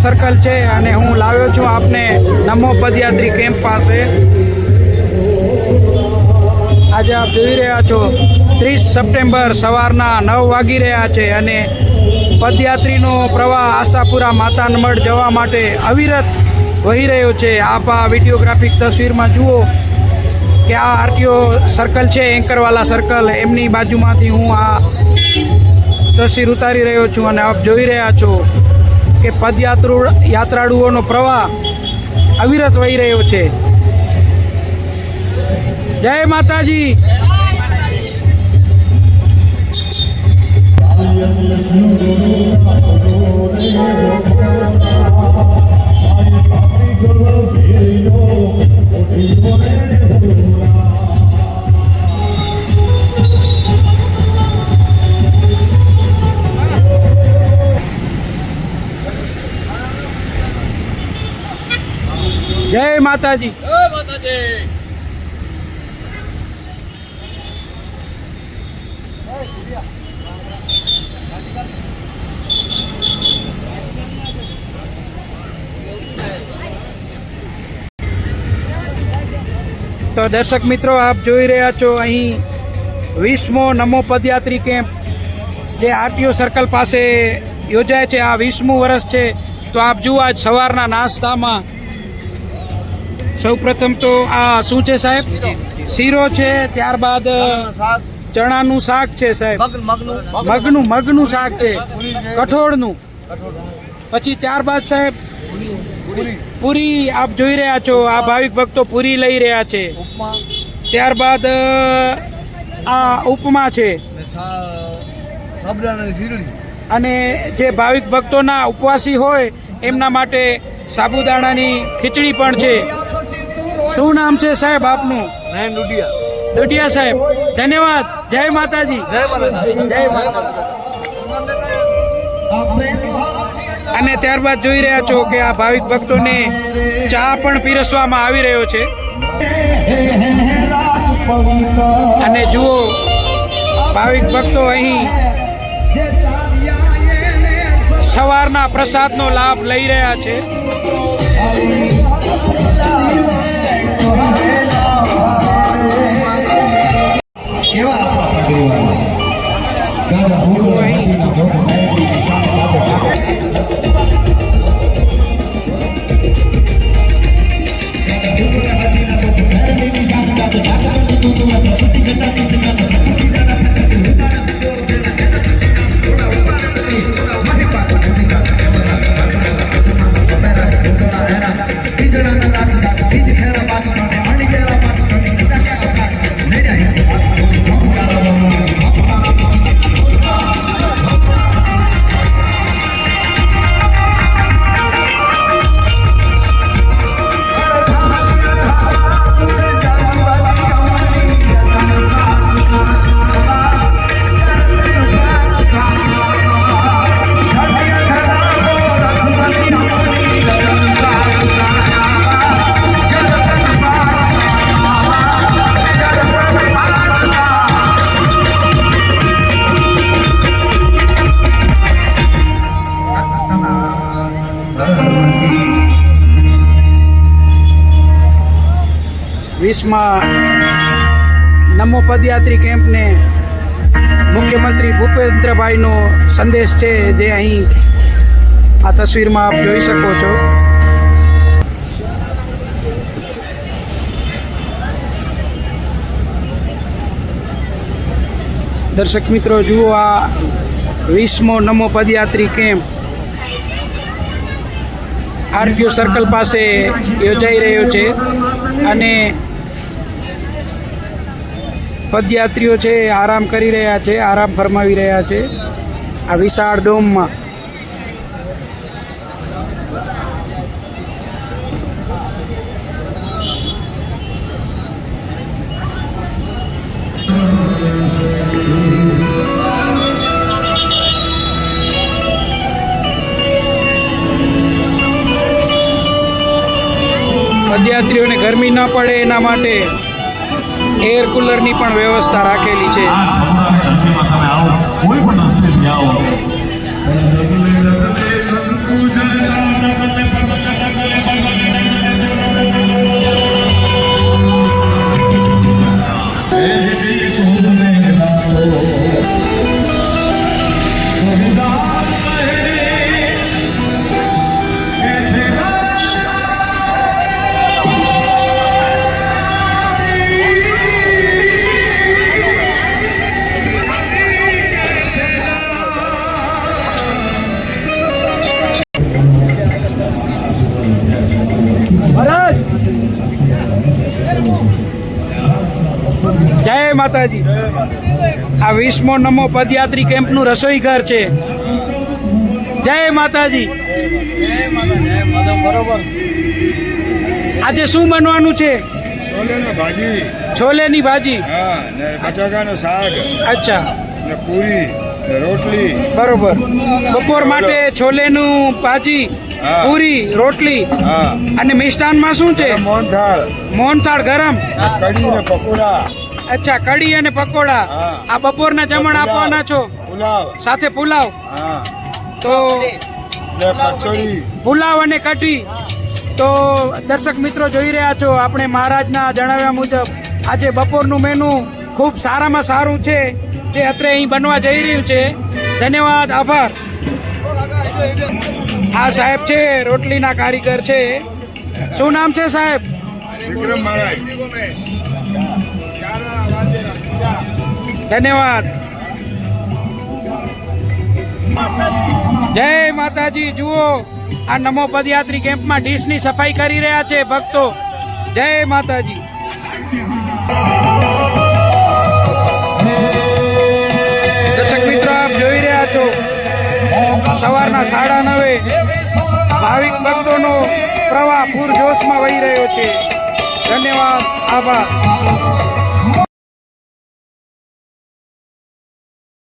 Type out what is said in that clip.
Circle છે અને હું લાવ્યો છું આપને નમો પદયાત્રી કેમ્પ પાસે। આજે આપ જોઈ રહ્યા છો 30 સપ્ટેમ્બર સવારના 9 વાગી રહ્યા છે અને પદયાત્રીનો પ્રવાહ આશાપુરા માતાના મઢ જવા માટે અવિરત વહી રહ્યો છે। આપ આ વિડીયોગ્રાફિક તસવીરમાં જુઓ કે આ આરટીઓ સર્કલ છે, એન્કરવાલા સર્કલ, એમની બાજુમાંથી હું આ તસવીર ઉતારી રહ્યો છું અને આપ જોઈ રહ્યા છો કે યાત્રાળુઓનો પ્રવાહ અવિરત વહી રહ્યો છે। જય માતાજી। जय माताजी। जय माताजी। तो दर्शक मित्रों, आप જોઈ રહ્યા છો અહીં 20મો નમો પદયાત્રી કેમ્પ જે આરટીઓ સર્કલ પાસે યોજાય છે। આ 20મું વર્ષ છે। તો આપ જુઓ આજ સવારના નાસ્તામાં સૌપ્રથમ તો આ શું છે સાહેબ? શીરો છે, ત્યારબાદ ચણાનું શાક છે સાહેબ, મગનું શાક છે, કઠોળનું, પછી ત્યારબાદ સાહેબ પૂરી આપ જોઈ રહ્યા છો। આ ભાવિક ભક્તો પૂરી લઈ રહ્યા છે। ત્યારબાદ આ ઉપમા છે અને જે ભાવિક ભક્તોના ઉપવાસી હોય એમના માટે સાબુદાણાની ખીચડી પણ છે। શું નામ છે સાહેબ આપનું? ડોડિયા સાહેબ, ધન્યવાદ। જય માતાજી। જય માતાજી। અને ત્યારબાદ જોઈ રહ્યા છો કે આ ભાવિક ભક્તોને ચા પણ પીરસવામાં આવી રહ્યો છે। અને જુઓ ભાવિક ભક્તો અહીં સવારના પ્રસાદનો લાભ લઈ રહ્યા છે। નમો પદયાત્રી કેમ્પને મુખ્યમંત્રી ભૂપેન્દ્રભાઈનો સંદેશ છે જે અહીં આ તસવીરમાં આપ જોઈ શકો છો। દર્શક મિત્રો જુઓ આ 20મો નમો પદયાત્રી કેમ્પ આરટીઓ સર્કલ પાસે યોજાઈ રહ્યો છે અને પદયાત્રીઓ છે આરામ કરી રહ્યા છે, આરામ ફરમાવી રહ્યા છે આ વિશાળ ડોમમાં। પદયાત્રીઓને ગરમી ન પડે એના માટે એર કુલરની પણ વ્યવસ્થા રાખેલી છે। કોઈ પણ રસ્તે આવો જય માતાજી. આ 20મો નમો પદયાત્રી કેમ્પનું રસોઈ ઘર છે. જય માતાજી. બરોબર. આજે શું બનવાનું છે? છોલેની ભાજી. છોલેની ભાજી. હા, ને બટાકાનું શાક. અચ્છા, ને પૂરી ને રોટલી. બરોબર. બપોર માટે છોલેનું ભાજી, હા. પૂરી, રોટલી હા, અને મિષ્ટાનમાં શું છે? મોહનથાળ. મોહનથાળ ગરમ. કઢી ને પકોડા. અચ્છા, કઢી અને પકોડા. હા. આ બપોરના જમણ પુલાવ. આપવાના છો? પુલાવ. સાથે પુલાવ. હા, તો ને કચોરી. પુલાવ અને કઢી. તો દર્શક મિત્રો જોઈ રહ્યા છો, આપણે મહારાજના જણાવ્યા મુજબ આજે બપોરનું મેનુ ખૂબ સારામાં સારું છે, જે અત્રે અહીં બનવા જઈ રહ્યું છે. ધન્યવાદ, આભાર. આ સાહેબ છે, રોટલીના કારીગર છે. શું નામ છે સાહેબ? વિક્રમ મહારાજ. ધન્યવાદ. જય માતાજી. જુઓ, આ નમો પદયાત્રી કેમ્પમાં ડીશની સફાઈ કરી રહ્યા છે ભક્તો. જય માતાજી. દર્શક મિત્રો, આપ જોઈ રહ્યા છો, સવારના 9:30 ભાવિક ભક્તોનો પ્રવાહ પૂરજોશમાં વહી રહ્યો છે. ધન્યવાદ, આભાર.